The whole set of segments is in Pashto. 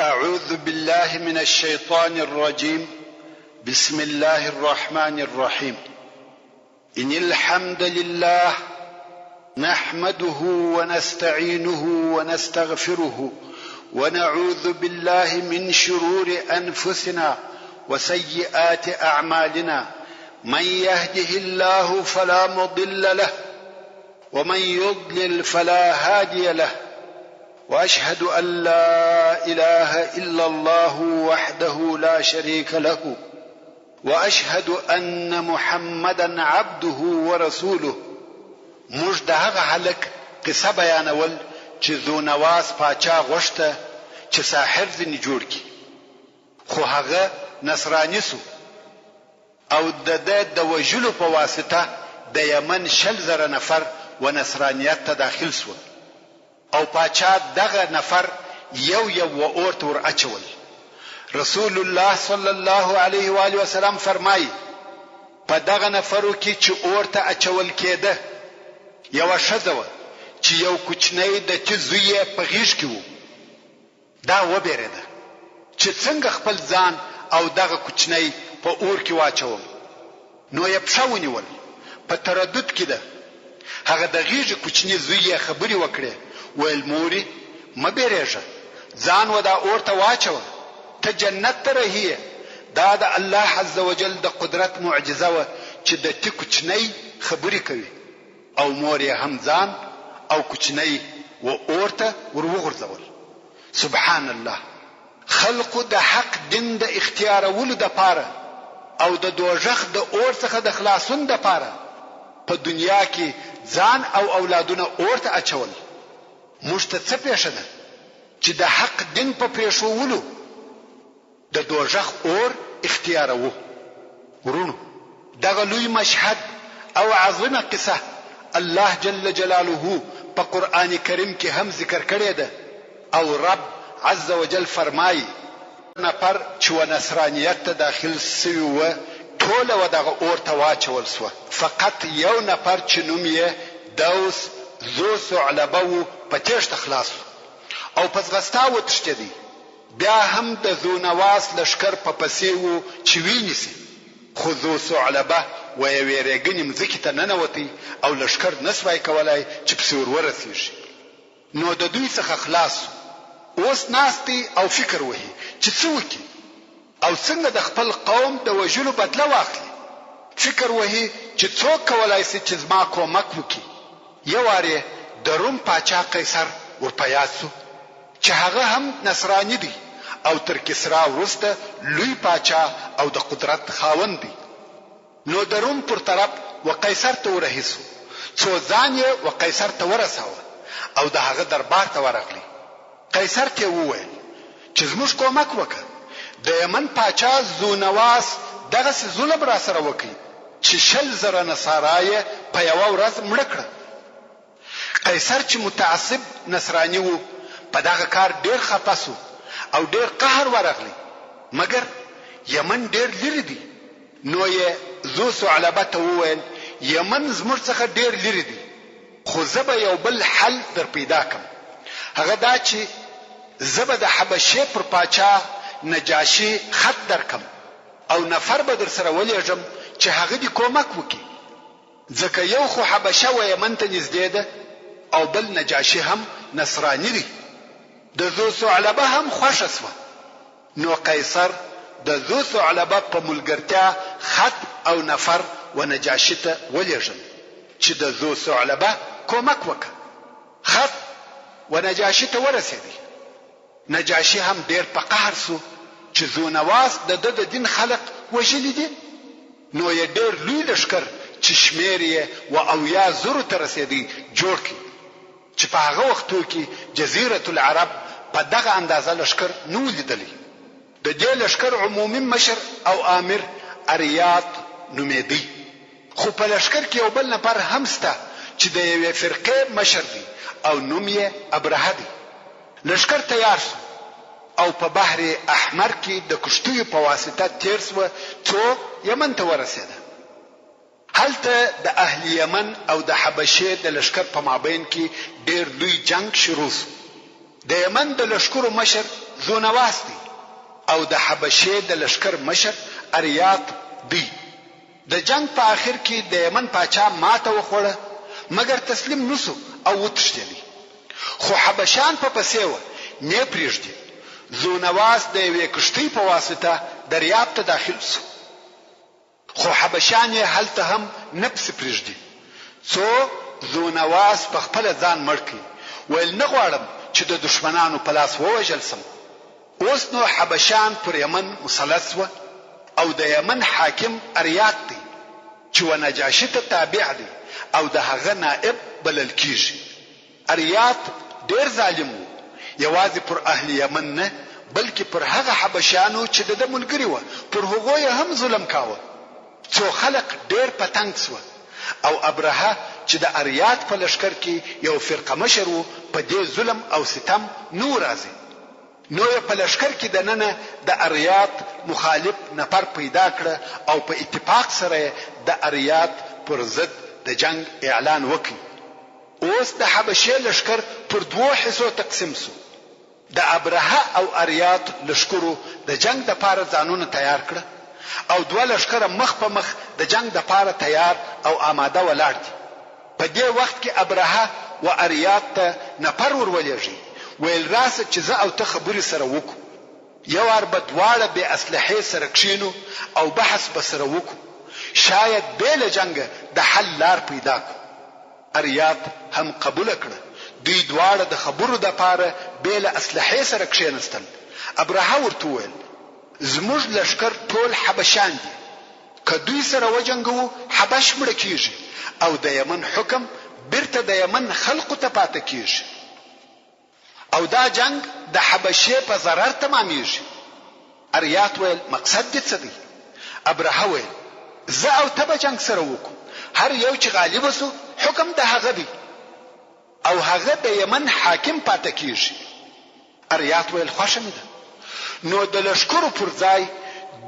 أعوذ بالله من الشيطان الرجيم. بسم الله الرحمن الرحيم. إن الحمد لله نحمده ونستعينه ونستغفره ونعوذ بالله من شرور أنفسنا وسيئات أعمالنا، من يهده الله فلا مضل له ومن يضلل فلا هادي له، وأشهد أن لا إله إلا الله وحده لا شريك له، وأشهد أن محمدا عبده ورسوله. موږ د هغه هلک قصه بیانول چې ذونواس پاچا غوښته چې ساحر ځنې جوړ کړي، خو هغه نصراني سو او د وژلو په واسطه د یمن 10,000 نفر و نصرانیت ته داخل سو، او پاچا دغه نفر یو و اورت ور اچول. رسول الله صلی الله علیه و آله وسلم فرمایي په دغه نفرو کې چې اورت اچول کېده یو شذوه چې یو کوچنی د چزوی په غیږ کې وو. دا وبېرېده چې څنګه خپل ځان او دغه کوچنی په اور کې واچوم. نو یې پښه ونیول، په تردد کې ده. هغه د غیږ کوچنی زوی خبري وکړي، ویل موري مه بیریږه، ځان ودا اورته واچوه، ته جنت ته رهیه. دا د الله عز وجل د قدرت معجزه و چې د تی کوچنی خبري کوي، او مور یې هم ځان او کوچنی و اورته وروغورځول. سبحان الله. خلقو د حق دین د اختیارولو د پاره او د دوزخ د اور څخه د خلاصون د پاره په دنیا کې ځان او اولادونه اورته اچول. موږ ته څه پېښه ده چې د حق دین په پېښولو د دوزخ اور اختیارو. ورونو، دغه لوی مشهد او عظیمه قصه الله جل جلاله په قرآن کریم کې هم ذکر کړی ده، او رب عز وجل فرمایي نفر چې و نصرانیت ته داخل سوي و ټوله و دغه اور ته واچول سوه، فقط یو نفر چې نوم یې دوس ذو ثعلبه و په تېښته خلاص او په ځغستا وتښتېدی. بیا هم د ذونواس لښکر په پسې و چې وینیسي، خو ذو ثعلبه و یې ویرېږنې مځکې ته ننوتی او لښکر نسوای کولای چې پسې ور ورسېږي. نو د دوی څخه خلاص اوس ناستی او فکر وهي چې څه وکړي او څنګه د خپل قوم د وژلو بدله واخلي. فکر وهي چې څوک کولای شي چې زما کومک وکړي. یو واره د روم پاچا قیصر ورپه یاد سو چې هغه هم نصرانی دی او تر کسرا وروسته لوی پاچا او د قدرت خاوند دی. نو د روم پر طرف و قیصر ته ورهیسو، څو ځان یې و قیصر ته ورساوه او د هغه دربار ته ورغلی. قیصر ته وویل چې زموږ کومک وکړه، د یمن پاچا ذونواس دغسې ظلم را سره وکړي چې 10,000 نصارای په یوه ورځ مړه کړه. قیصر چې متعصب نصرانی وو په دغه کار ډیر خپه سو او ډیر قهر ورغلی، مګر یمن ډیر لري دی. نو یې ذو ثعلبه ته وویل یمن زموږ څخه ډیر لري دی، خو زه به یو بل حل در پیدا کم. هغه دا چې زه به د حبشې پر پاچا نجاشي خط درکم او نفر به در سره ولېږم چې هغه دې کومک وکړي، ځکه یو خو حبشه و یمن ته نږدې ده او بل نجاشي هم نصرانی دی. د ذو ثعلبه هم خوښه سوه. نو قیصر د ذو ثعلبه په ملګرتیا خط او نفر و نجاشي ته ولېږل چې د ذو ثعلبه کومک وکړه. خط و نجاشي ته ورسېدی. نجاشي هم ډیر په قهر سو چې ذونواس د دین خلق وژلي دي. نو یې ډیر لوی لښکر چې شمیر یې و 80,000 ته رسېدی جوړ کړي، چې په هغه وختو کې جزیره العرب په دغه اندازه لښکر نه ولیدلی. د دې لښکر عمومي مشر او امیر اریاط نومېدی، خو په لښکر کې یو بل نفر هم سته چې د یوې فرقې مشر دی او نوم یې ابرهه دی. لښکر تیار سو او په بحر احمر کې د کشتیو په واسطه تیر سو څو یمن ته ورسېده. هلته د اهل یمن او د حبشې د لښکر په مابین کې ډېر لوی جنگ شروع شو. د یمن د لشکرو مشر ذونواس دی او د حبشې د لشکر مشر اریات دی. د جنگ په آخر کې د یمن پاچا ماته وخوړه مګر تسلیم نسو او وتښتېدی. خو حبشان په پسې و نه پریږدي. ذونواس د یوې کشتۍ په واسطه دریاب ته داخل شو. خو حبشان یې هلته هم نه پسې پریږدي. څو ذونواس په خپل ځان مړ کړي ویل نه غواړم چې د دشمنانو په لاس ووژل سم. اوس نو حبشان پر یمن مسلط و او د یمن حاکم اریات دی چې و نجاشي ته تابع دی او د هغه نائب بلل کیږي. اریات ډیر ظالم و، یوازې پر اهل یمن نه بلکې پر هغه حبشانو چې د ملګری و پر هغو هم ظلم کاوه. څو خلق ډیر پتنګ سو او ابرهه چې د اریات په لشکر کې یو فرقه مشر و په دې ظلم او ستم نو راځي. نو په لشکر کې د ننه د اریات مخالف نفر پیدا کړ او په اتفاق سره د اریات پر ضد د جنگ اعلان وکړ. اوس د حبشه لشکر پر دوه حصو تقسیم شو. د ابرهه او اریات لشکرو د جنگ د پاره ځانونه تیار کړ او دوه لشکره مخ په مخ د جنگ د پاره تیار او آماده ولاړ دي. په دې وخت کې ابرهه و اریات ته نفر ورولېږي ویل راسه چې زه او ته خبرې سره وکړو. یو اربه دواړه به اسلحې سره کښینو او بحث به سره وکړو. شاید بیل جنگ د حل لار پیدا کړو. اریات هم قبول کړه. دوی دواړه د خبرو د پاره بیل اسلحې سره کښینستل. ابرهه ورته ویل زموږ لشکر ټول حبشان دي، که دوی سره وجنګو حبش مړه کیږي او د یمن حکم بیرته د یمن خلقو ته پاتې کیږي او دا جنگ د حبشه په ضرر تمامیږي. اریات ویل مقصد دې څه دی؟ ابرهه ویل زه او ته به جنگ سره وکړو، هر یو چې غالب شو حکم د هغه دی او هغه د یمن حاکم پاتې کیږي. اریات ویل خوښه مې ده. نو د لشکرو پر ځای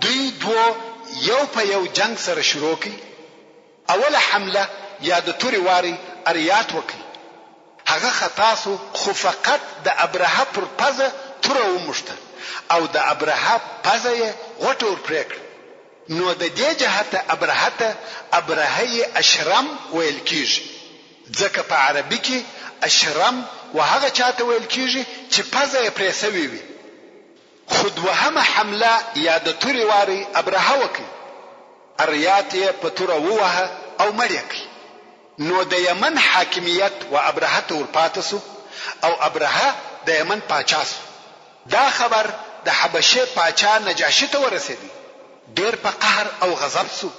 دوی دوه یو په یو جنگ سره شروع کړي. اوله حمله یا د توري واري اریات وکړي. هغه خطا سو خو فقط د ابرهه پر پزه تور ومشته او د ابرهه پزه یې غټ ور پرېکړ. نو د دې جهته ابرهه ته ابرهه اشرم ویل کیږي ځکه په عربي کې اشرم وهغه چاته ویل کیږي چې پزه یې پرې سوي وي. خود وهمه حمله یا د توري واري ابرهه وکړي. اریات یې په تور ووهه او مړ کړ. نو د یمن حاکمیت و ابرهه ته ورپاتې سو او ابرهه د یمن پاچا سو. دا خبر د حبشه پاچا نجاشي ته ورسېدی. ډیر په قهر او غضب سو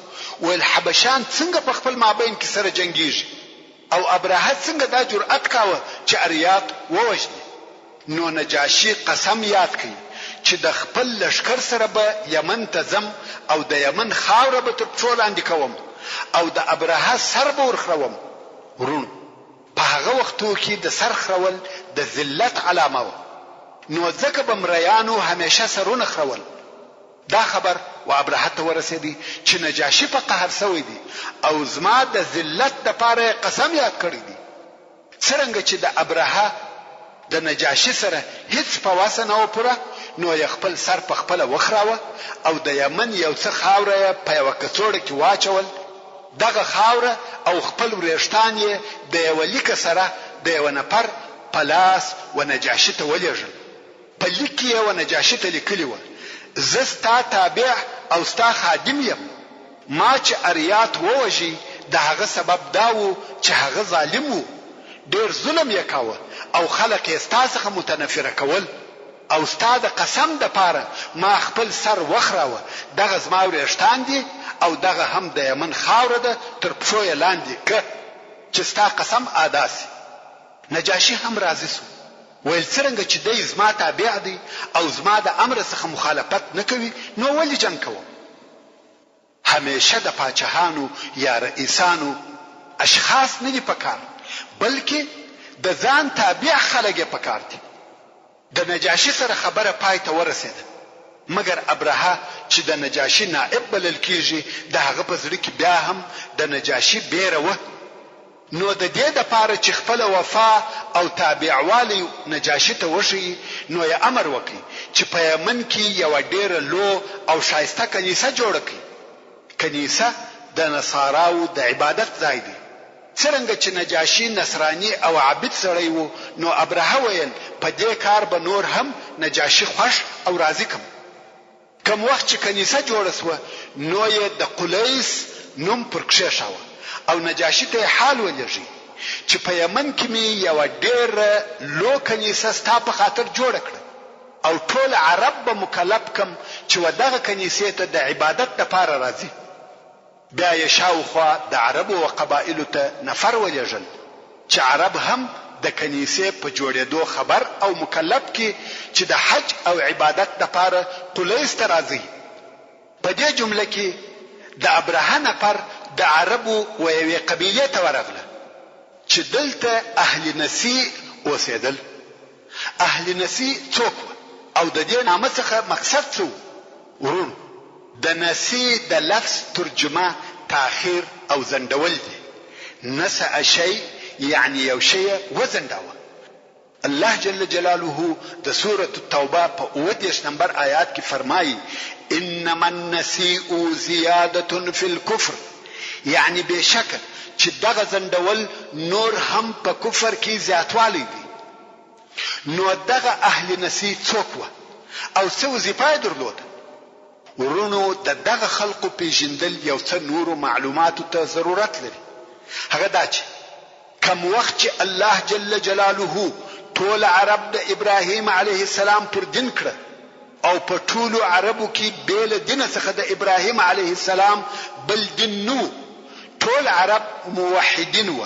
ول حبشان څنګه په خپل مابین کې سره جنگیږي او ابرهه څنګه دا جرأت کاوه چې اریات ووجني. نو نجاشي قسم یاد کړي چې د خپل لشکر سره به یمن ته ځم او د یمن خاوره به تر پښو لاندې کوم او د ابرهه سر به ورخروم. ورون په هغه وختو کې د سر خرول د ذلت علامه و. نو ځکه به مریانو همیشه سرونه خرول. دا خبر و ابرهه ته ورسېدی چې نجاشي په قهر سوی دی او زما د ذلت د پاره قسم یاد کړی دی. څرنګه چې د ابرهه د نجاشي سره هیڅ په واسه نه و پوره نو یې خپل سر په خپل وخراوه او د یمن یو څه خاوره په یو کڅوړه کې واچول. دغه خاوره او خپل ورېشتان یې د یو لیک سره د یو نفر په لاس و نجاشي ته ولېږل. په لیک یې و نجاشي ته لیکلی و زه ستا تابع او ستا خادم یم. ما چې اریات ووژي د هغه سبب دا و چې هغه ظالم و، ډېر ظلم یې کاوه او خلک یې ستا څخه متنفره کول او ستا د قسم د پاره ما خپل سر وخراوه. دغه زما ورېشتان دي او دغه هم د یمن خاوره ده تر پښو یې لاندې که چې ستا قسم ادا سي. نجاشي هم راضي سو ویل څرنګه چې دی زما تابع دی او زما د امر څخه مخالفت نه کوي نو ولې جنګ کوم؟ همیشه د پاچاهانو یا رئیسانو اشخاص نه دي پکار بلکې د ځان تابع خلک یې پکار دي. د نجاشي سره خبره پای ته ورسېده مګر ابرهه چې د نجاشي نائب بلل کیږي د هغه په زړه کې بیا هم د نجاشي بیره و. نو د دې دپاره چې خپل وفا او تابعوالی نجاشي ته وشي نو یې امر وکړي چې په یمن کې یو ډېره لو او شایسته کنیسه جوړه کړي. کنیسه د نصاراو د عبادت ځای دی. څرنګه چې نجاشي نصرانی او عابد سړی وو نو ابرهه ویل په دې کار به نور هم نجاشي خوښ او راضي کم. کوم وخت چې کنیسه جوړه سوه نو یې د قلیس نوم پر کښېښاوه او نجاشي ته حال ولېږي چې په یمن کې مې یو ډېره لو کنیسه ستا په خاطر جوړه کړه او ټول عرب به مکلف کم چې ودغه کنیسې ته د عبادت لپاره راځي. بیا یې شاوخوا د عربو و قبایلو ته نفر ولېږل چې عرب هم د کنیسې په جوړېدو خبر او مکلف کې چې د حج او عبادت لپاره قلیس ته راځي. په دې جمله کې د ابرهه نفر د عربو و یوې قبیلې ته ورغله چې دلته اهل نسی اوسېدل. اهل نسی څوک او د دې نامه څخه مقصد څه؟ ورونو د نسی د لفظ ترجمه تاخير او زندول دي. نسأ شيء يعني یو شی وزنداوه. الله جل جلاله د سوره التوبه په 10 نمبر آیات کې فرمایي انما النسيء زياده في الكفر، يعني بشک چې دغه زندول نور هم په کفر کې زیاتوالی دي. نو دغه اهل نسی څوک و او څه وظیفه درلوده؟ ورونو د دغه خلقو پیژندل یو څه نورو معلوماتو ته ضرورت لري. هغه دا چې کم وخت چې الله جل جلاله ټول عرب د ابراهیم علیه السلام پر دین کړه او په ټولو عربو کې بیل دین څخه د ابراهیم علیه السلام بل دین نو، ټول عرب موحدین و.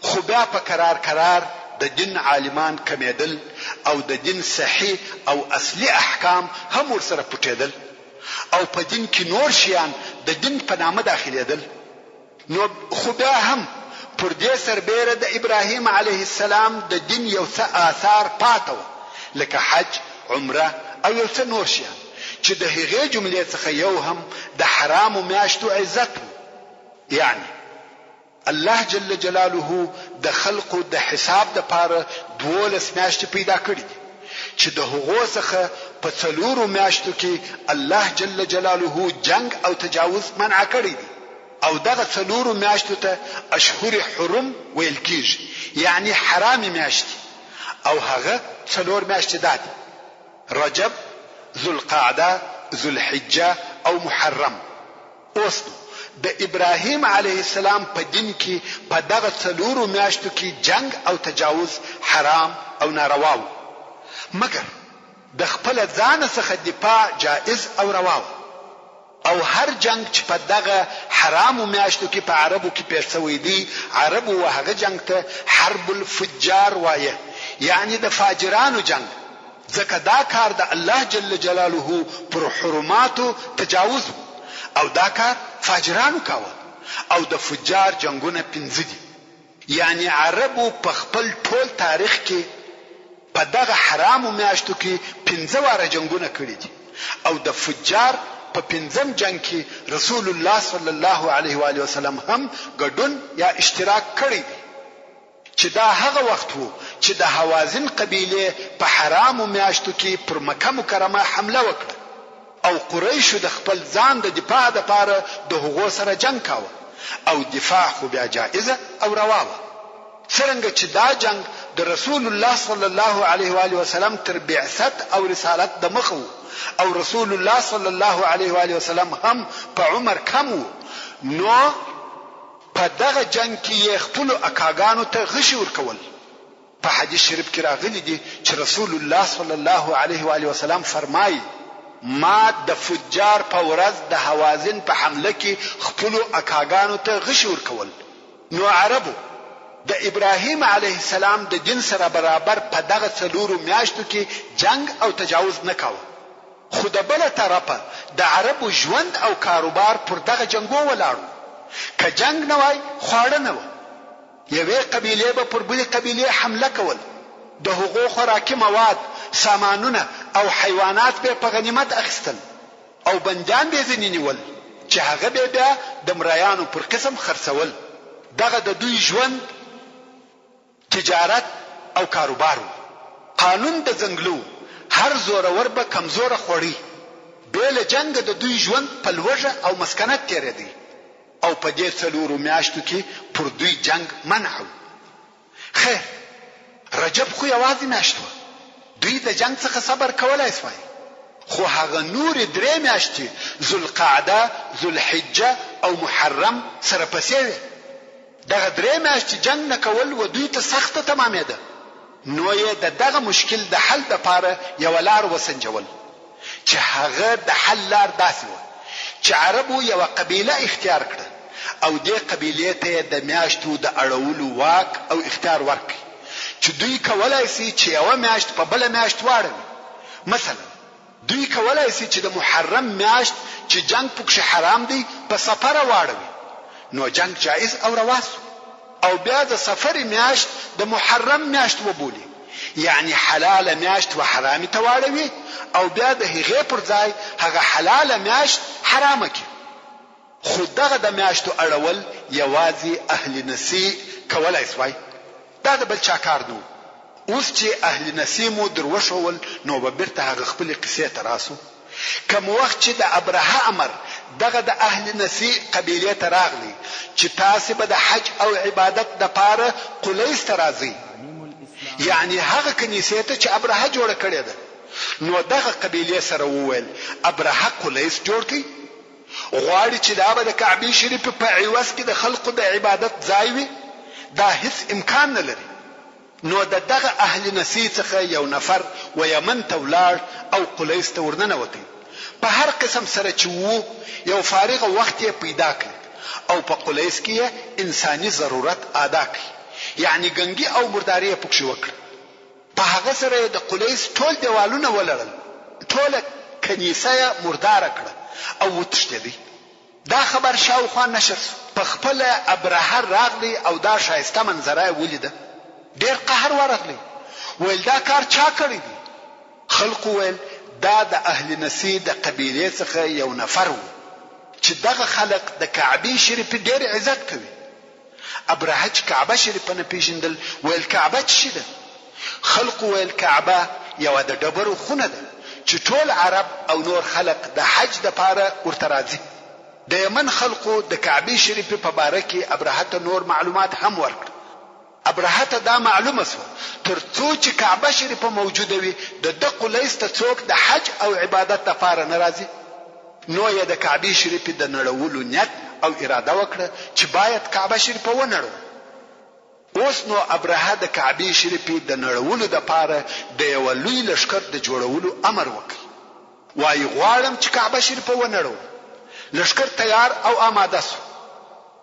خو بیا په قرار د دین عالمان کمیدل او د دین صحیح او اصلي احکام هم ورسره پټېدل او په دین کې نور شیان د دین په نامه داخليدل. نو خو بیا هم پر دې سربېره د ابراهیم علیه السلام د دین یو څه آثار پاتو لکه حج، عمره او یو څه نور شیان چې د هغې جملې څخه یو هم د حرامو میاشتو عزت و. یعنی الله جل جلاله د خلقو د حساب د پاره 12 میاشتې پیدا کړې چې د هغو څخه په 4 میاشتو کې الله جل جلاله جنگ او تجاوز منع کړی دی او دغه 4 میاشتو ته اشهر حرم ویل کیږي، یعنی حرام میاشتې. او هغه 4 میاشتې دي: رجب، ذوالقعده، ذوالحجه او محرم. اوس د ابراهیم علیه السلام په دین کې په دغه 4 میاشتو کې جنگ او تجاوز حرام او ناروا و، مګر د خپل ځان څخه دفاع جائز او روا و. او هر جنگ چې په دغه حرام میاشتو کې په عربو کې پیښ شوی دی، عربو هغه جنگ ته حرب الفجار وایي، یعنی د فاجرانو جنگ. ځکه دا کار د الله جل جلاله پر حرماتو تجاوز او دا کار فاجرانو کاوه. او د فجار جنگونه 5 دي، یعنی عربو په خپل ټول تاریخ کې په دغه حرام میاشتو کې 15 واره جنگونه کړي دي. او د فجار په 5م جنگ کې رسول الله صلی الله علیه و آله وسلم هم ګډون یا اشتراک کړی دی چې دا هغه وخت وو چې د حوازن قبیله په حرام میاشتو کې پر مکه مکرمه حمله وکړه او قریش د خپل ځان د دفاع لپاره د هغو سره جنگ کاوه او دفاع خو بیا جائزه او روا وه. څرنګه چې دا جنگ د رسول الله صلی الله علیه و آله وسلم تر بعثت او رسالت د مخه او رسول الله صلی الله علیه و آله وسلم هم په عمر کم وو، نو په دغه جنگ کې خپل اکاګانو ته غشي ورکول. په حدیث شریف کې راغلی دی چې رسول الله صلی الله علیه و آله وسلم فرمایي ما د فجار په ورځ د حوازن په حمله کې خپل اکاګانو ته غشي ورکول. نو عربو د ابراهیم علیه السلام د دین سره برابر په دغه 4 میاشتو کې جنگ او تجاوز نه کاوه. خو د بل طرفه د عربو ژوند او کاروبار پر دغه جنگو ولاړو. که جنگ نه وای خواړه نه و، یوې قبیله به پر بلې قبیله حمله کول، د هغو خوراکي مواد، سامانونه او حیوانات به په غنیمت اخیستل او بندیان به ځینې نیول چې هغه به بیا د مریانو پر قسم خرڅول. دغه د دوی ژوند تجارت او کاروبار و. قانون د ځنګلو هر زورور به کمزوره خوړی. بیل جنگ د دوی ژوند په لوږه او مسکنت تیرېدی او په دې څلورو میاشتو کې پر دوی جنگ منع و. خیر رجب خو یوازې میاشت وه. دوی د جنگ څخه صبر کولای شوای، خو هغه نور درې میاشتې ذوالقعده، ذوالحجه او محرم سره پسې وې. دغه درې میاشتې جنگ نه کول و دوی ته سخته تمامېده. نو یې دغه مشکل د حل دپاره یوه لار وسنجول چې هغه د حل لار داسې وه چې عربو یوه قبیله اختیار کړه او دې قبیلې ته د میاشتو د اړولو واک او اختیار ورکړي چې دوی کولای شي چې یوه میاشت په بله میاشت واړوي. مثلا دوی کولای شي چې د محرم میاشت چې جنگ پکښې حرام دی په سفره واړوي، نو جنگ جایز او روا سو. او بیا د سفر میاشت د محرم میاشت وبولي، یعنی حلاله میاشت و حرامي ته واړوي او بیا د هغې پر ځای هغه حلاله میاشت حرامه کړي. خو دغه د میاشتو اړول یوازې اهل نسی کولای شوای، دا د بل چا کار نه و. اوس چې اهل نسی مو در وښول نو به بیرته هغه خپلې قصې ته راسو. کوم وخت چې د ابرهه امر دغه د اهل نسی قبیلې ته راغلی چې تاسې به د حج او عبادت دپاره قلیس ته راځئ، یعنی هغه کنیسې ته چې ابرهه جوړه کړې ده، نو دغه قبیلې سره وویل ابرهه قلیس جوړ کړي، غواړي چې دا به د کعبې شریفې په عوض کې د خلقو د عبادت ځای وي. دا هیڅ امکان نه لري. نو دغه اهل نسی څخه یو نفر و یمن ته ولاړ او قلیس ته ورننوتی. په هر قسم سره چې وو یو فارغ وخت یې پیدا کړ او په قلیس کې انساني ضرورت ادا کړ، یعنی ګنګي او مرداري پکښې وکړ. په هغه سره د قلیس ټول دیوالونه ولړل، ټوله کنیسه یې مرداره کړه او وتښتېدی. دا خبر شاوخوا نشر سو. په خپله ابرهه راغلی او دا ښایسته منظره یې ولیده. ډېر قهر ورغلی، ویل دا کار چا کړی دی؟ خلقو ویل دا د اهل نسی د قبیلې څخه یو نفر و چې دغه خلق د کعبې شریفې ډېر عزت کوي. ابرهه چې کعبه شریفه نه پیژندل ویل کعبه څه شي ده؟ خلقو ویل کعبه یوه د ډبرو خونه ده چې ټول عرب او نور خلق د حج دپاره ورته راځي. د یمن خلقو د کعبې شریفې په باره کې ابرهه ته نور معلومات هم ورکړ. ابرهه ته دا معلومه سوه تر څو چې کعبه شریفه موجوده وي د ده قلیس ته څوک د حج او عبادت دپاره نه راځي. نو یې د کعبې شریفې د نړولو نیت او اراده وکړه چې باید کعبه شریفه ونړو. اوس نو ابرهه د کعبې شریفې د نړولو دپاره د یوه لوی لښکر د جوړولو امر وکړي. وایي غواړم چې کعبه شریفه ونړو. لښکر تیار او آماده سو.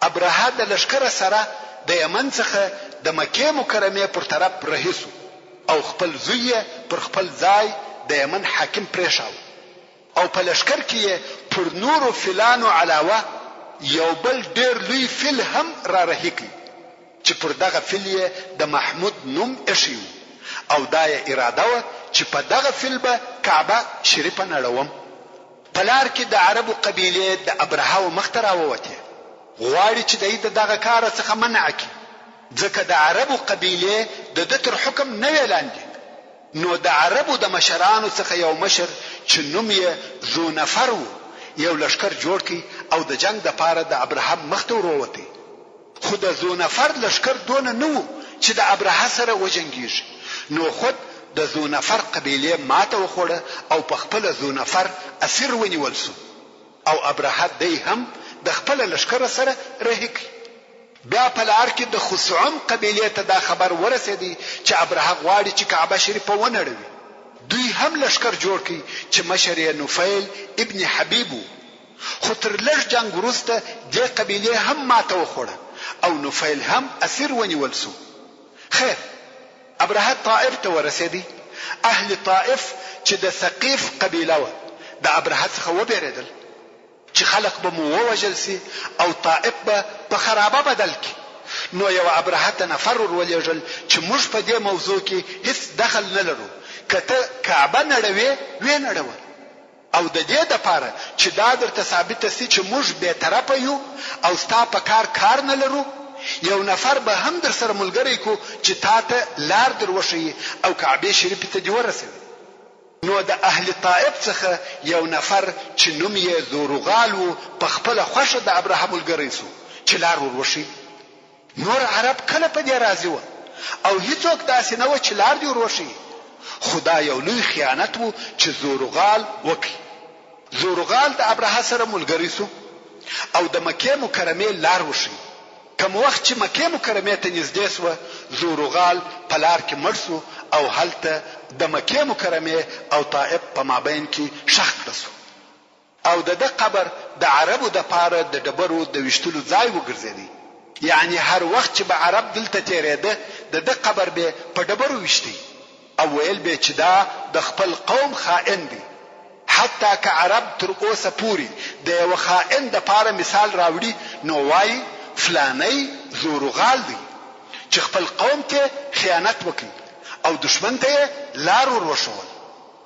ابرهه د لښکره سره د یمن څخه د مکې مکرمې پر طرف رهي سو او خپل زوی پر خپل ځای د یمن حاکم پرېښاوه. او په لښکر کې پر نورو فیلانو علاوه یو بل ډېر لوی فیل هم را رهي کړي چې پر دغه فیل یې د محمود نوم ایښی او دا یې اراده وه چې په دغه فیل به کعبه شریفه نړوم. په لار کې د عربو قبیلې د ابرهه مخ ته راووتې، غواړي چې دوی د دغه کار څخه منع کړي، ځکه د عربو قبیلې د ده تر حکم نه وې لاندې. نو د عربو د مشرانو څخه یو مشر چې نوم یې ذونفر و یو لښکر جوړ کړي او د جنگ دپاره د ابرهه مخ ته ورووتی. خو د ذونفر لښکر دونه نه و چې د ابرهه سره وجنګېږي. نو خود د ذونفر قبیلې ماته وخوړه او په خپله ذونفر اسیر ونیول سو او ابرهه دی هم د خپل لښکر سره رهي کړي. بیا په لار کې د خثعم قبیلې ته دا خبر ورسېدی چې ابرهه غواړي چې کعبه شریفه ونړوي. دوی هم لښکر جوړ کړي چې مشر یې نفیل ابن حبیب و. خو تر لږ جنګ وروسته دې قبیلې هم ماته وخوړه او نفیل هم اسیر ونیول سو. خیر ابرهه طائف ته ورسېدی. اهل طائف چې د ثقیف قبیله وه د ابرهه څخه وبېرېدل چې خلق به مو ووژل سي او طائف به په خرابه بدل کی. نو یو ابرهه ته نفر ورولېږل چې موږ په دې موضوع کې هیڅ دخل نه لرو، که ته کعبه نړوې ویې نړوه، او د دې دپاره چې دا درته ثابته سي چې موږ بې طرفه یو او ستا په کار نه لرو، یو نفر به هم در سره ملګری کو چې تا ته لار در وښیي او کعبه شریفې ته دې ورسوي. نو د اهل طائف څخه یو نفر چې نوم یې زورغال و په خپله خوښه د ابراهیم ملګری سو چې لار ور وښیي. نور عرب کله په دې راضي وه او هیڅوک داسې نه و چې لار دې ور وښیي. خدا یو لوی خیانت و چې زورغال وکړي. زورغال د ابراهیم سره ملګری سو او د مکې مکرمې لار وښیي. کوم وخت چې مکې مکرمې ته نږدې سوه زورغال په لار کې مړ سو او هلته د مکې مکرمې او طائف په مابین کې ښخ کړه سو او د ده قبر د عربو دپاره د ډبرو د ویشتلو ځای وګرځېدی. یعنی هر وخت چې به عرب دلته تېرېده د ده قبر به په ډبرو ویشتی او ویل به چې دا د خپل قوم خائن دی. حتی که عرب تر اوسه پورې د یو خائن دپاره مثال راوړي نو وایي فلانی زورغال دی چې خپل قوم ته خیانت وکړي او دشمن ته لار ور وښول.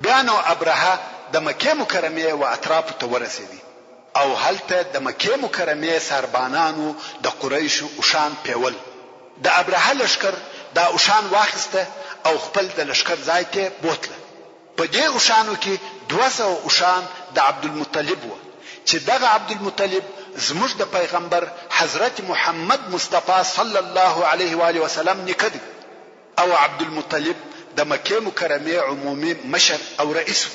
بیا نو ابرهه د مکې مکرمې و اطرافو ته ورسېدی او هلته د مکې مکرمې سربانانو د قریشو اوښان پیول. د ابرهه لښکر دا اوښان واخیسته او خپل د لښکر ځای ته بوتله. په دې اوښانو کې 200 اوښان د عبدالمطلب و چې دغه عبدالمطلب زموږ د پیغمبر حضرت محمد مصطفی صلی الله علیه و آله وسلم نیکه دی او عبدالمطلب د مکې مکرمې عمومي مشر او رئیس و.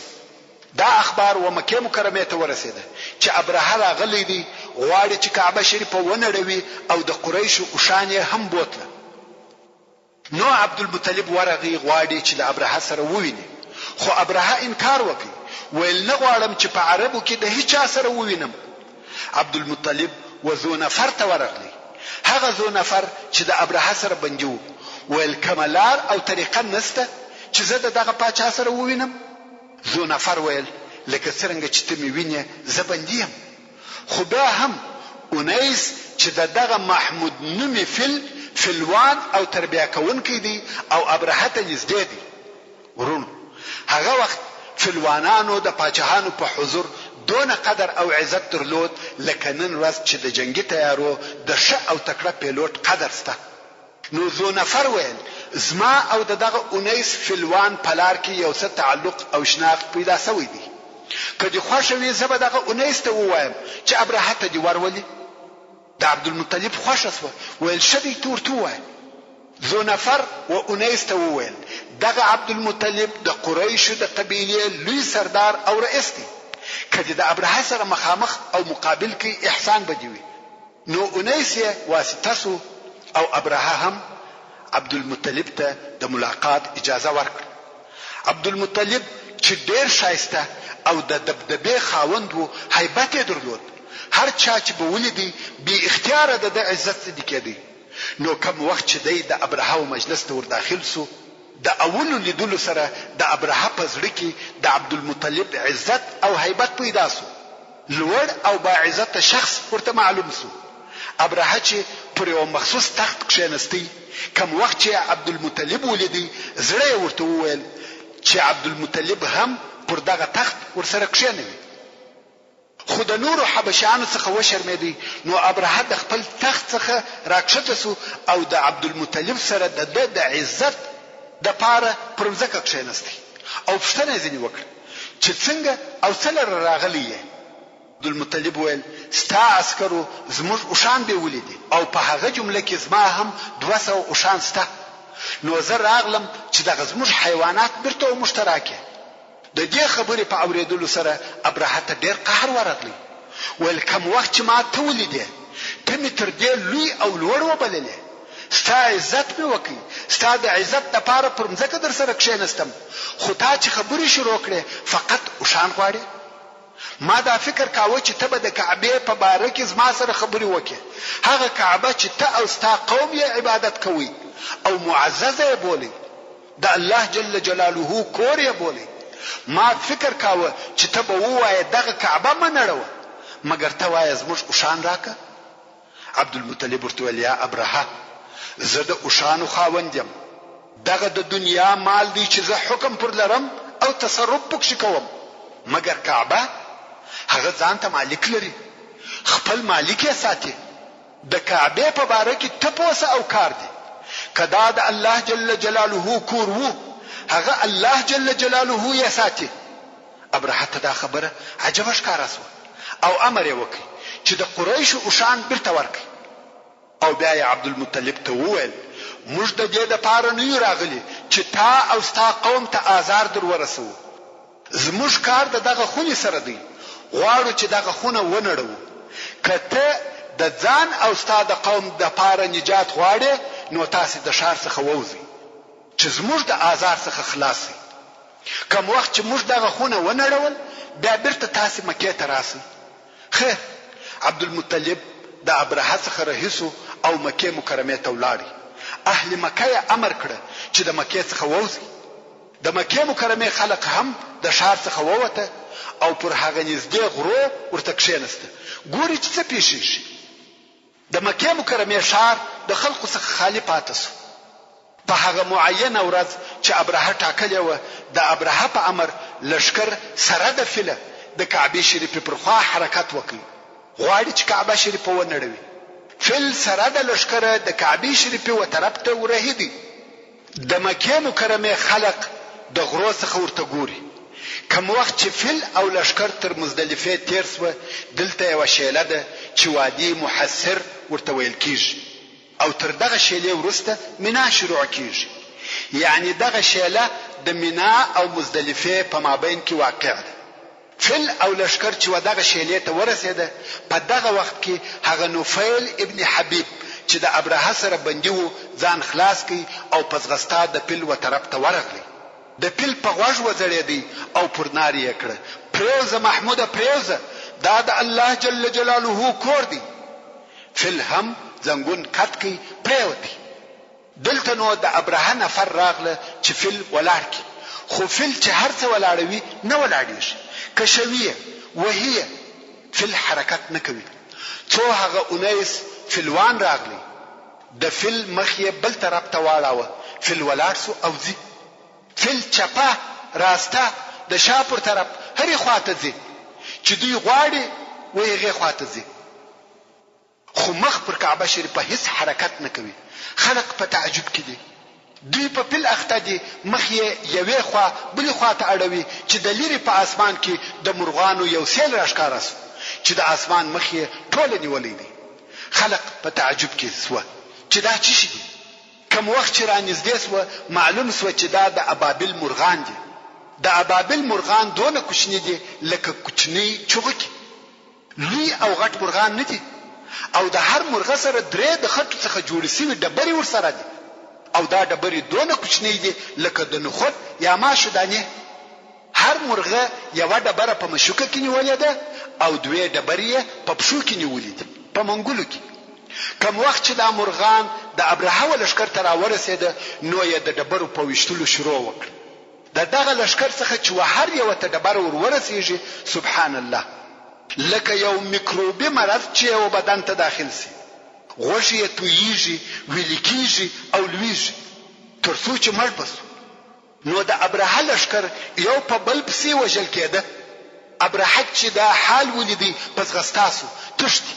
دا اخبار و مکې مکرمې ته ورسېده چې ابرهه راغلی دی غواړي چې کعبه شریفه ونړوي او د قریشو اوښان یې هم بوتله. نو عبدالمطلب ورغی غواړي چې د ابرهه سره وویني خو ابرهه انکار وکړي ویل نه غواړم چې په عربو کې د هیچا سره ووینم. عبدالمطلب و ذو نفر ته ورغلی. هغه ذو نفر چې د ابرهه سره بندي و ویل کومه لار او طریقه نسته چې زه د دغه پاچا سره ووینم. ذو نفر ویل لکه څرنګه چې ته مې وینې زه بندي یم خو بیا هم اونیس چې دغه محمود نومي فلوان او تربیه کوونکی دی او ابرهه ته نږدې دی. ورونو هغه وخت فلوانانو د پاچاهانو په حضور دونه قدر او عزت درلود لکه نن ورځ چې د جنگي تیارو د ښه او تکړه پیلوټ قدر سته. نو ذو نفر ویل زما او دغه اونیس فلوان په لار کې یو څه تعلق او شناخت پیدا شوی دی. که دې خوښه وي زه به دغه اونیس ته ووایم چې ابرهه ته دې ورولي. د عبدالمطلب خوښه سوه ویل ښه دی ته ورته ووایه. ذو نفر و اونیس ته وویل دغه عبدالمطلب د قریشو د قبیلې لوی سردار او رئیس دی. که دې د ابرهه سره مخامخ او مقابل کې احسان به دې وي. نو اونیس یې واسطه سو او ابرهه هم عبدالمطلب ته د ملاقات اجازه ورکړه. عبدالمطلب چې ډیر شایسته او د دبدبې خاوند و هیبت یې درلود. هر چا چې به ولیدي بې اختیاره د عزت صدې کېدی. نو کوم وخت چې دی د ابرهه مجلس ته ور داخل سو د اولو لیدلو سره د ابرهه په زړه کې د عبدالمطلب عزت او هیبت پیدا سو. لوړ او با عزت شخص ورته معلوم سو. ابرهه چې پر یو مخصوص تخت کښېنستی کوم وخت چې عبدالمطلب ولیدی زړه یې ورته وویل چې عبدالمطلب هم پر دغه تخت ورسره کښېنوي. خو د نورو حبشیانو څخه وشرمېدی. نو ابرهه د خپل تخت څخه راکښته سو او د عبدالمطلب سره د عزت د پاره پر ځمکه کښېنستی او پوښتنه یې ځینې وکړه چې څنګه او څه لره راغلی یې. عبدالمطلب ویل ستا عسکرو زموږ اوښان به ولیدي او په هغه جمله کې زما هم 200 اوښان سته. نو زه راغلم چې دغه زموږ حیوانات بیرته ومشتراکې. د دې خبرې په اورېدلو سره ابرهه ته ډېر قهر ورغلی. ویل کوم وخت چې ما ته ولیدې ته مې تر دې لوی او لوړ وبللې. ستا عزت مې وکړي ستا د عزت دپاره پر مځکه در سره کښېنستم خو تا چې خبرې شروع کړې فقط اوښان غواړې. ما دا فکر کاوه چې ته به د کعبې په باره کې زما سره خبرې وکړې. هغه کعبه چې ته او ستا قوم یې عبادت کوي او معززه یې بولي د الله جل جلاله کور یې بولي. ما فکر کاوه چې ته به ووایې دغه کعبه مه نړوه مګر ته وایې زموږ اوښان راکه. عبدالمطلب ورته ویل یا ابرهه زه د اوښانو خاوند یم. دغه د دنیا مال دی چې زه حکم پر لرم او تصرف پکښې کوم مګر کعبه هغه ځان ته مالک لري خپل مالک یې ساتي. د کعبه په باره کې تپوسه او کار دی کدا د الله جل جلاله کور وو هغه الله جل جلاله یې ساتي. ابرهه ته دا خبره عجبه ښکاره سوه او امر یې وکړ چې د قریشو اوښان بیرته ورکړي. او بیا یې عبدالمطلب ته وویل موږ د دې دپاره نه یو راغلي چې تا او ستا قوم ته آزار در ورسوو. زموږ کار د دغه خونې سره دی، غواړو چې دغه خونه ونړوو. که ته د ځان او ستا د قوم دپاره نجات غواړې نو تاسې د ښار څخه ووځئ چې زموږ د آزار څخه خلاص شئ. کوم وخت چې موږ دغه خونه ونړول بیا بیرته تاسې مکې ته راسئ. خیر عبدالمطلب د ابرهه څخه رهیسو او مکې مکرمې ته ولاړی. اهل مکه یې امر کړه چې د مکې څخه ووځي. د مکې مکرمې خلق هم د ښار څخه ووته او پر هغه نږدې غرو ورته کښېنسته. ګوري چې څه پیښیږي. د مکې مکرمې ښار د خلقو څخه خالي پاته سو. په هغه معینه ورځ چې ابرهه ټاکلې وه د ابرهه په امر لښکر سره د فیله د کعبې شریفې پر خوا حرکت وکړي. غواړي چې کعبه شریفه ونړوي. فیل سره د لښکره د کعبې شریفې و طرف ته ورهیدي. د مکې مکرمې خلق د غرو څخه ورته ګوري. کوم وخت چې فیل او لښکر تر مزدلفې تیر سوه دلته یوه شیله ده چې وادي محصر ورته ویل کیږي او تر دغه شیلې وروسته مینا شروع کیږي. یعنی دغه شیله د مینا او مزدلفې په مابین کې واقع ده. فیل او لښکر چې و دغه شیلې ته ورسېده په دغه وخت کې هغه نوفیل ابن حبیب چې د ابرهه سره بندي و ځان خلاص کړي او په ځغستا د فیل و طرف ته ورغلی. د فیل په غوږ وځړېدی او پر نار یې کړه پرېوځه محموده پرېوځه دا د الله جل جلاله کور دی. فیل هم زنګون کټ کړي پرېوتی. دلته نو د ابرهه نفر راغله چې فیل ولاړ کړي. خو فیل چې هر څه ولاړوي نه ولاړېږي. کشویه وهیه فیل حرکت نه کوي. څو هغه اونیس فیلوان راغلی. د فیل مخ یې بل طرف ته واړاوه. فیل ولاړ سو او ځي. فیل چپه راسته د شا پر طرف هرې خواته ځي چې دوی غواړي و هغې خواته ځي. خو مخ پر کعبه شریفه هیڅ حرکت نه کوي. خلق په تعجب کې دي. دوی په فیل اخته دي. مخ یې یوې خوا بلې خوا ته اړوي چې د لرې په اسمان کې د مرغانو یو سیل راښکاره سو چې د اسمان مخ یې ټوله نیولی دی. خلق په تعجب کې سوه چې دا څه شي دي. کوم وخت چې رانږدې سوه معلوم سوه چې دا د ابابیل مرغان دي. د ابابیل مرغان دونه کوچني دي لکه کوچنی چوغکې. لوی او غټ مرغان نه دي او د هر مرغه سره درې د خټو څخه جوړې سوي ډبرې ورسره دي او دا ډبرې دونه کوچنۍ دي لکه د نخود یا ماشو دانې. هر مرغه یوه ډبره په مشوکه کې نیولې ده او دوې ډبرې یې په پښو کې نیولې دي په منګولو کې. کوم وخت چې دا مرغان د ابرهه و لښکر ته راورسېده نو یې د ډبرو په ویشتلو شروع وکړه. د دغه لښکر څخه چې هر یوه ته ډبره ور ورسېږي سبحان الله لکه یو میکروبي مرض چې یو بدن ته داخل سي. غوښې یې تویېږي ویلې کېږي او لویږي تر څو چې مړ بسو. نو د ابرهه لښکر یو په بل پسې وژل کېده. ابرهه چې دا حال ولیدی په ځغستا سو تښتي.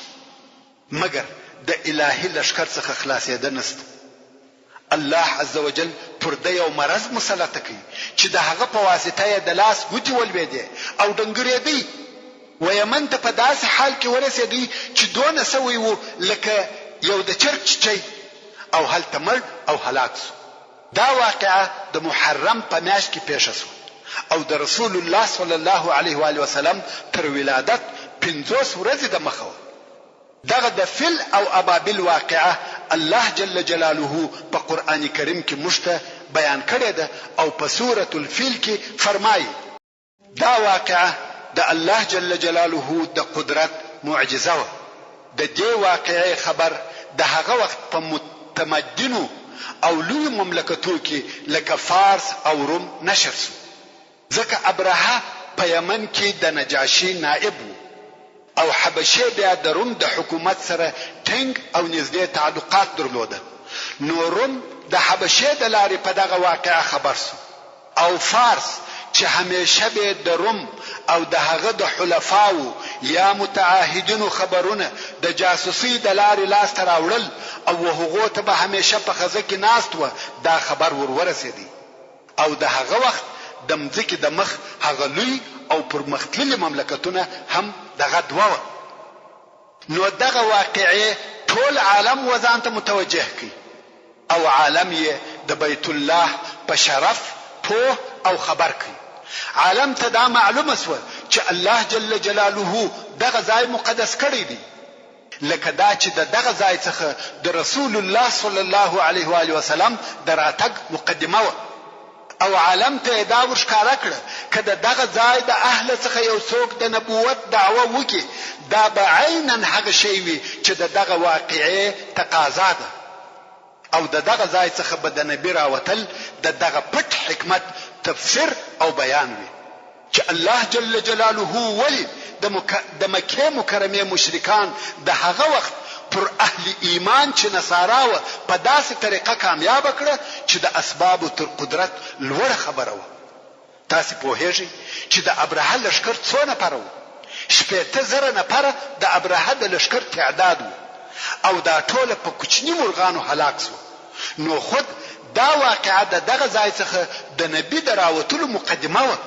مګر د الهي لښکر څخه خلاصېده نسته. الله عز وجل پر ده یو مرض مسلطه کوي چې د هغه په واسطه یې د لاس ګوتې ولوېدې او ډنګرېدی. و یمن ته په داسې حال کې ورسېدی چې دونه سوی و لکه یو د چرګ چیچی او هلته مړ او هلاک سو. دا واقعه د محرم په میاشت کې پیښه سوه او د رسول الله صلی الله علیه و آله وسلم تر ولادت 50 ورځې د مخه وه. دغه د فیل او ابابیل واقعه الله جل جلاله په قرآن کریم کې موږ ته بیان کړې ده او په سورة الفیل کې فرمایي دا واقعه د الله جل جلاله د قدرت معجزه وه. د دې واقعې خبر د هغه وخت په متمدنو او لوی مملکتو کې لکه فارس او روم نشر سو. ځکه ابرهه په یمن کې د نجاشي نائب و او حبشه بیا د روم د حکومت سره ټینګ او نږدې تعلقات درلوده. نو روم د حبشه د لارې په دغه واقعه خبر سو او فارس چې همیشه به د روم او د هغه د حلفاو یا متعاهدینو خبرونه د جاسوسي د لارې لاس ته راوړل او هغه ته به همیشه په خزه کې ناست و دا خبر ورسېدی او د هغه وخت د مځکې د مخ هغه لوی او پرمختللي مملکتونه هم دغه دوه نو دغه واقعي ټول عالم وزان ته متوجه کی او عالم یې د بیت الله په شرف په او خبر کی عالم ته دا معلومه سو چې الله جل جلاله دغه ځای مقدس کړی دی لکه دا چې دغه ځای څخه د رسول الله صلی الله علیه و آله وسلم دراتګ مقدمه و او عالم ته دا ورښکاره کړه کله دغه ځای د اهل څخه یو څوک د نبوت دعوه وکړي دا به عیناً هغه شی وي چې دغه واقعي تقاضا ده او دغه ځای څخه به د نبی راوتل دغه پټ حکمت تفسیر او بیان وي چې الله جل جلاله ولی د مکه مکرمه مشرکان د هغه وخت پر اهل ایمان چې نصارا و په داسې طریقه کامیاب کړه چې د اسباب تر قدرت لوړ خبره و تاسو په هیڅ چې د ابراهه لشکر څونه پرو شپېته زره نفر د ابراهه د لشکر تعداد او دا ټول په کوچنی مرغانو هلاک شو نو خود دا واقعه دغه ځای څخه د نبی دراوتلو مقدمه و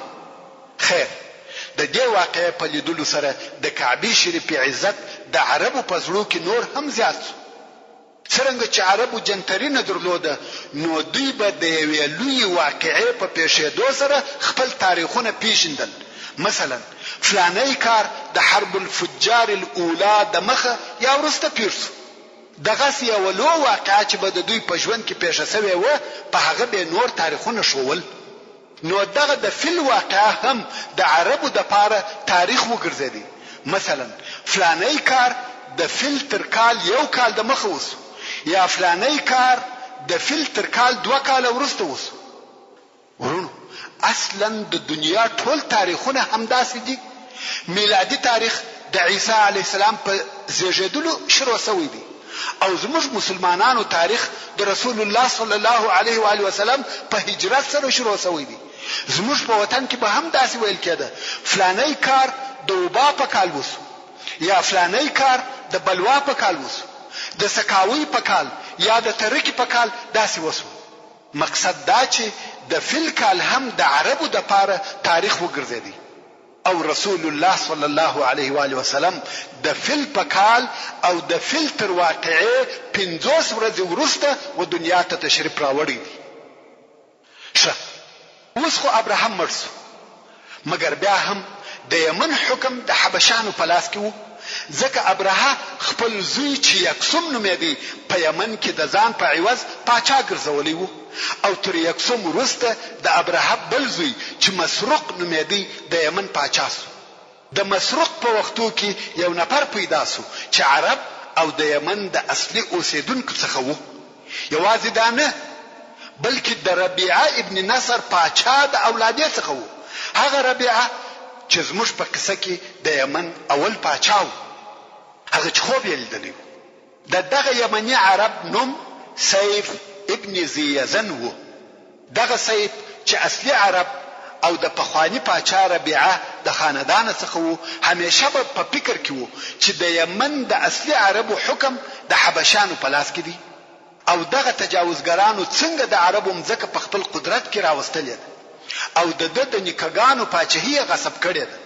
خیر د دې واقعې په لیدلو سره د کعبه شریف عزت د عربو په زړه کې نور هم زیات څنګه چې عربو جنتري نه درلوده نو دوی به د یوې لوی واقعې په پیښېدو سره خپل تاریخونه پیژندل مثلا فلانی کار د حرب الفجار الاولى د مخه یا ورسته پیښ دغه یو لو واقعه چې به د دوی په ژوند کې پیښه شوې و په هغه به نور تاریخونه شول نو دغه د فل واقعه هم د عربو د پاره تاریخ وګرځیدي مثلا فلانی کار د فل تر کال یو کال د مخه وس یا فلانی کار د فل تر کال 2 کال ورسته وس ورونو اصلا د دنیا ټول تاریخونه همداسې دي میلادي تاریخ د عیسی علی السلام په زیږیدلو شروع شوی دی او زموږ مسلمانانو تاریخ د رسول الله صلی الله علیه و آله وسلم په هجرت سره شروع شوی دی زموږ په وطن کې به هم داسې ویل کېده فلانی کار د وبا په کال وسو یا فلانی کار د بلوا په کال وسو د سکاوی په کال یا د ترکی په کال داسې وسو مقصد دا چې د فل کال هم د عربو د پاره تاریخ وګرځیدي او رسول الله صلی الله علیه و آله وسلم د فل په کال او د فل تر واقعې 50 ورځې وروسته و دنیا ته تشریف راوړی دی شه اوس خو ابراهیم مرسو مګر بیا هم د یمن حکم د حبشانو په لاس کې وو ځکه ابراهیم خپل زوی چې یکسوم نومېدی په یمن کې د ځان په عوض پاچا ګرځولی وو او تر یکسوم وروسته د ابراهیم بل زوی چې مسروق نومېدی د یمن پاچا سو د مسروق په وختو کې یو نفر پیدا سو چې عرب او د یمن د اصلي اوسیدونکو څخه وو یوازې دا نه بلکې د ربيعه ابن نصر پاچا د اولادې څخه وو هغه ربيعه چې زموږ په قصه کې د یمن اول پاچا وو هغه چې خوب یې لیدلی دغه یمني عرب نوم سیف ابن زیزن وو دغه سیف چې اصلي عرب او د پخوانی پاچا ربيعه د خاندان څخه وو همیشه په فکر کې وو چې د یمن د اصلي عربو حکم د حبشانو په لاس کې دی او دغه تجاوزګرانو څنګه د عربو مځکه په خپل قدرت کې راوستلې او د نیکګانو پاچاهي غصب کړې ده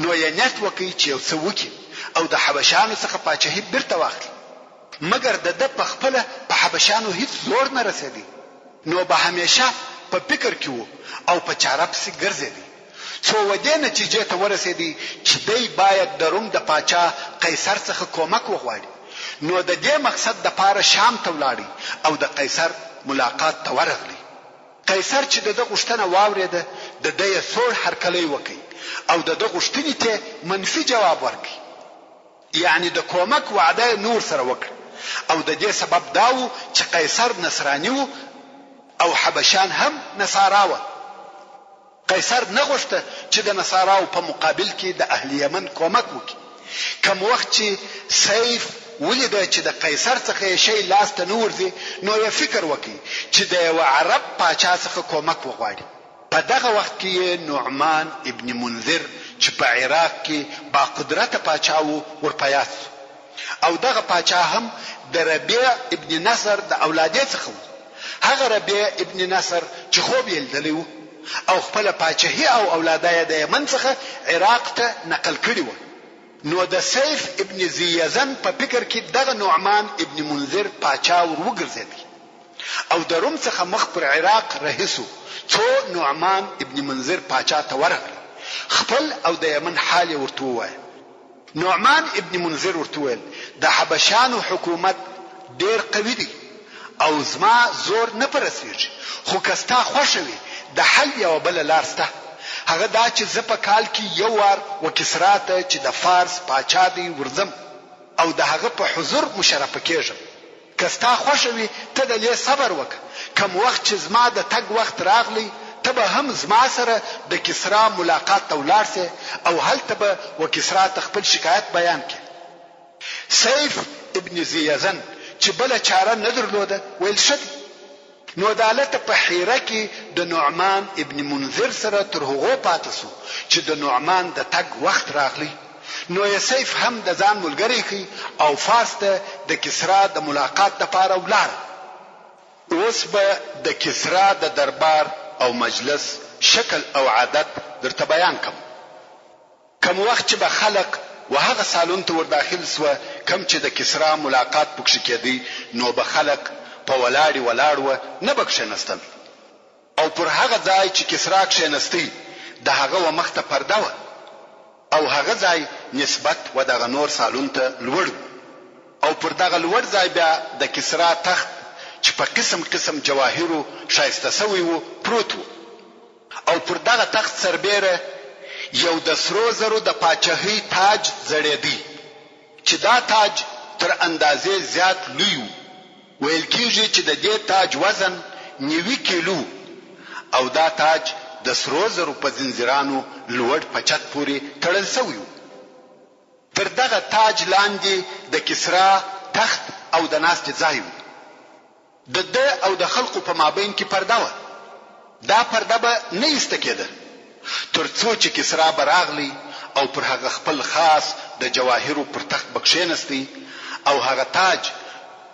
نو یې نیت وکړي چې یو څه وکړي او د حبشانو څخه پاچاهي بیرته واخلي مګر د په خپل په حبشانو هیڅ زور نه رسېدی نو به همیشه په فکر کې وو او په چاره پسې ګرځېدی څو ودې نتیجې ته ورسېدی چې دی باید د روم د پاچا قیصر څخه کومک وغواړي نو د دې مقصد د پاره شام ته ولاړی او د قیصر ملاقات ته ورغلی قیصر چې د غشتنه واورېده د دې سور هرکلی وکي او د غشتنې ته منفي جواب ورکړي یعنی د کومک وعده نور سره وکړ او د دې سبب داو چې قیصر نصرانی وو او حبشان هم نصارا وو قیصر نه غوښته چې د نصاراو په مقابل کې د اهل یمن کومک وکړي کوم وخت چې سیف ولید چې د قیصر څخه شی لاس ته نور دی نو یې فکر وکړي چې د یو عرب پاچا څخه کومک وغواړي په دغه وخت کې نعمان ابن منذر چې په عراق کې با قدرت پاچا وو ورپیاس او دغه پاچا هم د ربيع ابن نصر د اولادې څخه وو. هغه ربيع ابن نصر چې خوب یې لیدلی وو او خپل پاچاهي او اولادای د یمن څخه عراق ته نقل کړی وو. نو د سیف ابن زیزن په فکر کې دغه نعمان ابن منذر پاچا ورګرځیدل او د روم څخه مخ پر عراق رهیسو څو نعمان ابن منذر پاچا ته ورغله خپل او د یمن حال ورته وای. نعمان ابن منذر ورته ویل د حبشانو حکومت ډیر قوي دی او زما زور نه پرسیږي، خو کستا خوشوي د حل یو بل لار سته. هغه دا چې زه په کال کې یو وار وکسرا ته چې د فارس پاچا دی ورځم او د هغه په حضور مشرف کېږم. کستا خوشوي ته د لې صبر وکړه، کوم وخت چې زما د تګ وخت راغلی ته به هم زما سره د کسرا ملاقات ته ولاړ سې او هلته به وکسرا ته خپل شکایت بیان کړي. سیف ابن زیزن چې بل چاره نه درلوده ویل شد. نو دالته په حیره کې د نعمان ابن منذر سره تر هغه پاتې سو چې د نعمان د تګ وخت راغلی. نو یې سیف هم د ځان ملګری کی او فارس ته د کسرا د ملاقات لپاره ولاړ. اوس به د کسرا د دربار او مجلس شکل او عادت درته بیان کوم وخت چې به خلق وهغه سالون ته ور داخل سو کم چې د کسرا ملاقات پکښ کېدی نو به خلق په ولاړ و نه بکښنستل او پر هغه ځای چې کسرا کښنستی د هغه و مخته پرده و او هغه ځای نسبت و دغه نور سالون ته لوړ او پر دغه لوړ ځای بیا د کسرا تخت چې په قسم قسم جواهرو شایسته سوی وو پروت وو او پر دغه تخت سربیره یو د سرو زرو د پاچاهۍ تاج زړېدی چې دا تاج تر اندازې زیات لوی وو. ویل کېږي چې د دې تاج وزن 90 کیلو او دا تاج د سرو زرو په زنجیرانو لوړ پچت پورې تړل شوی وو. تر دغه تاج لاندې د کسرا تخت او د ناست ځای وو. د ده او د خلقو په مابین کې پرده و. دا پرده به نه ایسته کېده تر څو چې کسرا براغلی او پر هغه خپل خاص د جواهرو پر تخت بکښینستی او هغه تاج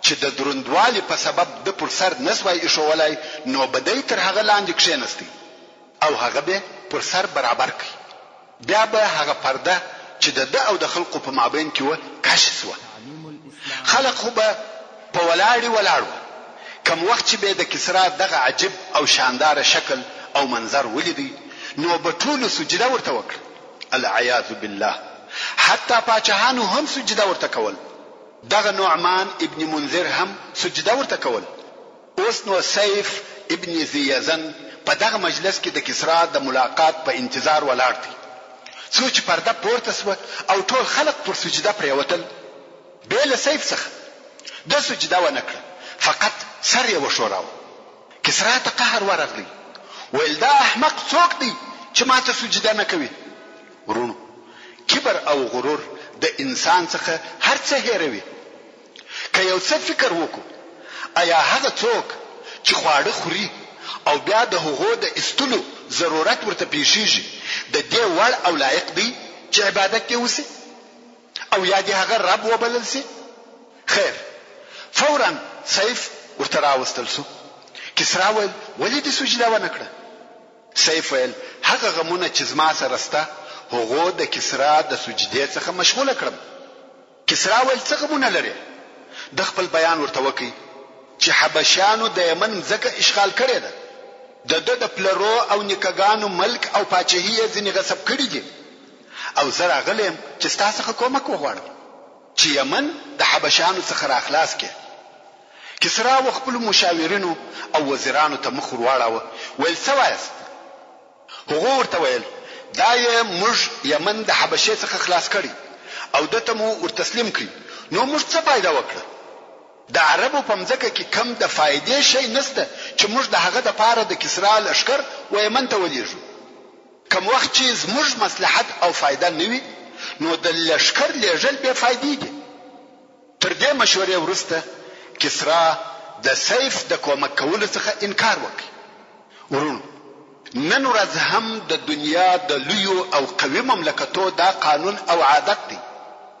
چې د دروندوالي په سبب د پر سر نسوای ایښولای نو بدای تر هغه لاندې کښینستی او هغه به پر سر برابر کړي. بیا به هغه پرده چې د ده او د خلقو په مابین کې و کشف شو. خلق خو به په ولاړ کوم وخت چې به د کسرا دغه عجیب او شاندار شکل او منظر ولیدي نو به ټول سجده ورته وکړه. العیاذ بالله. حتی پاچاهانو هم سجده ورته کول. دغه نعمان ابن منذر هم سجده ورته کول. اوس نو سیف ابن زیزن په دغه مجلس کې د کسرا د ملاقات په انتظار ولاړ دی. څو چې پرده پورته سو او ټول خلق پر سجده پریوتل به له سیف څخه د سجده و نکړه فقط سر یې وشوراو. کسرا ته قهر ورغلی ویل دا احمق څوک دی چې ماته سجده نه کوي. ورونو کبر او غرور د انسان څخه هر څه هېروي. که یو څه فکر وکړو آیا هغه څوک چې خواړه خوري او بیا د هغو د استلو ضرورت ورته پیښیږي د دې وړ او لایق دی چې عبادت یې وسي او یا دې هغه رب وبلل سي؟ خیر فورا سیف ورته راوستل سو. کسرا ویل ولې دې سجده ونه کړه؟ سیف ویل هغه غمونه چې زما سره سته هغه د کسرا د سجدې څخه مشغوله کړم. کسرا ویل څه غمونه لري؟ د خپل بیان ورته وکي چې حبشانو د یمن ځکه اشغال کړی ده. د پلرو او نیکګانو ملک او پاچاهي ځنې غصب کړی دي او زه راغلم چې ستاسو څخه کومک وغواړم چې یمن د حبشانو څخه راخلاص کړي. کسرا و خپل مشاورینو او وزیرانو ته مخ ورواړاوه. ویل څه وایست؟ هغه ورته ویل دا یې موږ یمن د حبشې څخه خلاص کړي او دته مو ورتسلیم کړي. نو موږ څه فائدہ وکړه؟ د عربو په مځکه کې کم د فائدې شي نسته چې موږ د هغه د پاره د کسرا لشکر و یمن ته ولېږو. کوم وخت چې زموږ مصلحت او فائدہ نه وي نو د لشکر لېږل به فائدې دي. تر دې مشورې وروسته کسرا د سیف د کومک کولو څخه انکار وکړ. ورونو نن ورځ هم د دنیا د لویو او قوي مملکتو دا قانون او عادت دی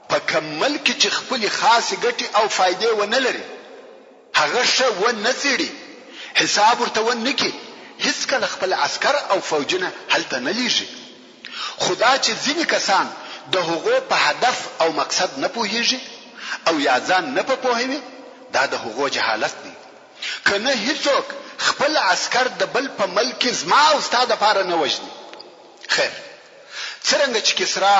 په کمل کې چې خپل خاص ګټي او فائدې ونه لري هغه څه ونه څېړي حساب ورته ونه کوي هیڅ کله خپل عسكر او فوجونه هلته نه لیږي خدا چې ځینې کسان د هغو په هدف او مقصد نه پوهیږي او یا ځان نه پوهوي دا د هغو جهالت دی کنه هیڅوک خپل عسكر د بل په ملک زما او استاد لپاره نه وژني خیر څنګه چې کسرا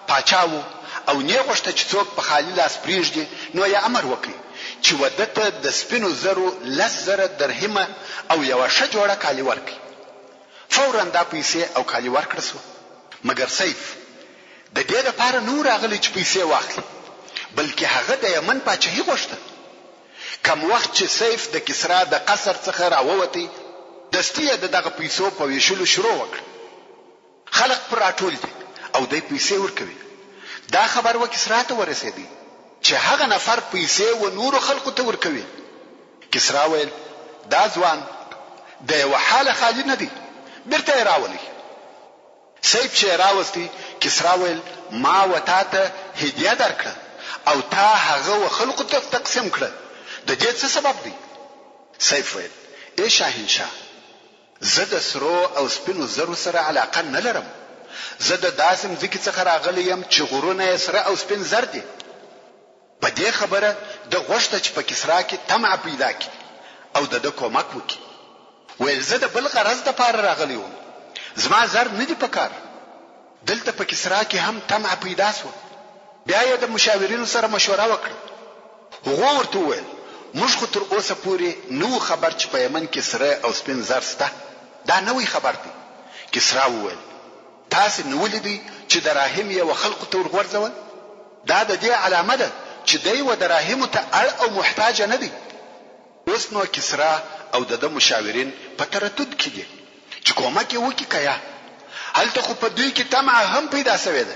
پاچاو او نه غوښته چې څوک په خالی لاس پریږدي نو یې امر وکړي چې ودته د سپینو زرو 10,000 درهمه او یو ښه جوړه کالی ورکړي فورا دا پیسې او کالی ورکړه سو مګر سیف د دې لپاره نور راغلی چې پیسې واخلي بلکې هغه د یمن پاچاهي غوښته کم وخت چې سیف د کسرا د قصر څخه راووتی دستیه دغه پیسو په ویشلو شروع وکړ خلق پر راټول دي او د پیسې ورکوي دا خبر و کسرا ته ورسېدی چې هغه نفر پیسې و نور خلکو ته ورکوي کسرا ویل دا ځوان د یو حاله خالی نه دی بیرته راولي سیف چې راوستي کسرا ویل ما وتا ته هدیه درکړه او تا هغه و خلکو ته تقسیم کړه د دې څه سبب دی سیف ویل ای شاهنشاه زه د سرو او سپینو زرو سره علاقه نه لرم زه د داسم ځکه څخه راغلی یم چې غرونه سره او سپین زر دي په دې خبره د غوښته چې په کسرا کې طمع پیدا کی او د کومک وکي ویل زه د بل غرض د پاره راغلی وم زما زر نه دی پکار دلته په کسرا کې هم طمع پیدا شو بیا یې د مشاورینو سره مشوره وکړه هغه ورته ویل موږ خو تر اوسه پورې نو خبر چې په یمن کې سره او سپین زر سته دا نوې خبر دی کسرا وویل تاسو نو لیدئ چې دراهم یې وخلق ته ورغورځول دا د دې علامه ده چې دوی و دراهم ته اړ او محتاج نه دي اوس نو کسرا او د مشاورین په تردد کې دي چې کومه کې وکی کیا هلته خو په دوی کې طمع هم پیدا شوی ده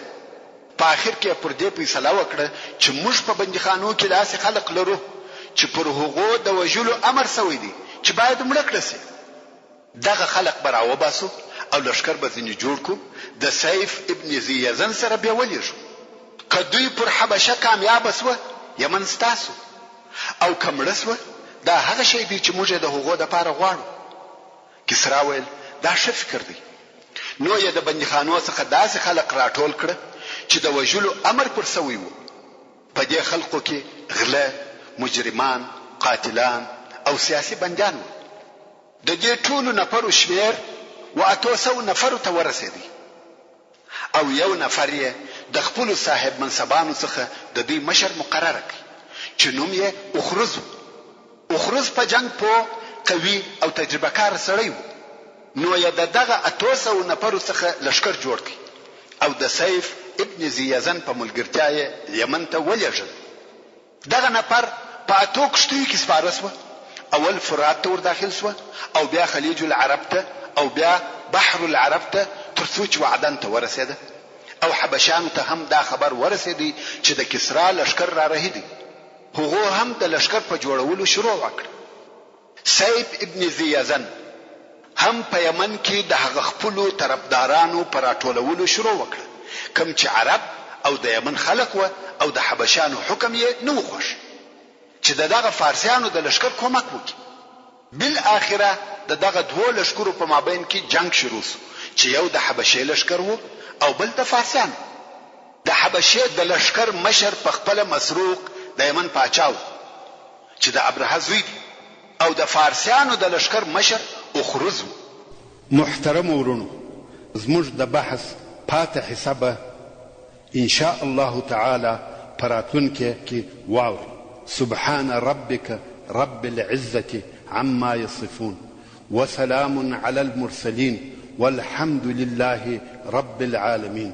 په اخر کې پر دې فیصله وکړه چې موږ په بندخانو کې لاس خلق لرو چې پر هغو د وجلو امر شوی دی چې باید مړ کړي شي دغه خلق براو باسو او لشکر به ځنی جوړ کو د سیف ابن زیزن سره به ولېږو کدوی پر حبشه کامیاب شو یمن ستاسو او کمړسو دا هغه شی دی چې موږ د هغو د پاره غواړو کسرا ویل دا ښه فکر دی نو یې د بندخانو څخه داسې خلق راټول کړ چې د وجلو امر پر سوی وو په دې خلقو کې غله مجرمان قاتلان او سیاسي بندیان وو د دې ټولو نفرو شمیر و 800 نفر ته ورسېدی او یو نفر یې د خپل صاحب منصبانو څخه د دې مشر مقرره کړ چې نوم یې اخرز په جنگ په قوي او تجربه کار سړی وو نو یې دغه 800 نفر څخه لشکر جوړ کړ او د سیف ابن زیزن په ملګرتیا یمن ته ولېږل دغه نفر په اتو کشتیو کې سپاره شو اول فرات ته ور داخل شو او بیا خلیج العرب ته او بیا بحر العرب ته تر څو چې وعدن ته ورسېده او حبشان ته هم دا خبر ورسېدی چې د کسرا لشکر را رهیدي هغه هم د لشکر په جوړولو شروع وکړ سیف ابن زیزن هم په یمن کې د هغه خپل طرفدارانو پر راټولولو شروع وکړ کوم چې عرب او د یمن خلق و او د حبشانو حکم یې نو خوش چې دغه فارسیانو د لشکر کومک وکړي بل اخره دغه دوه لشکرو په مابین کې جنگ شروع شو چې یو د حبشه لشکر وو او بل د فارسیانو د حبشه د لشکر مشر په خپل مسروق د یمن پاچاو چې د ابرهه زوی او د فارسیانو د لشکر مشر اخرز محترم ورونو زموږ د بحث پاتې حسابه ان شاء الله تعالی پراتون کې واوري سبحان ربك رب العزة عما يصفون وسلام على المرسلين والحمد لله رب العالمين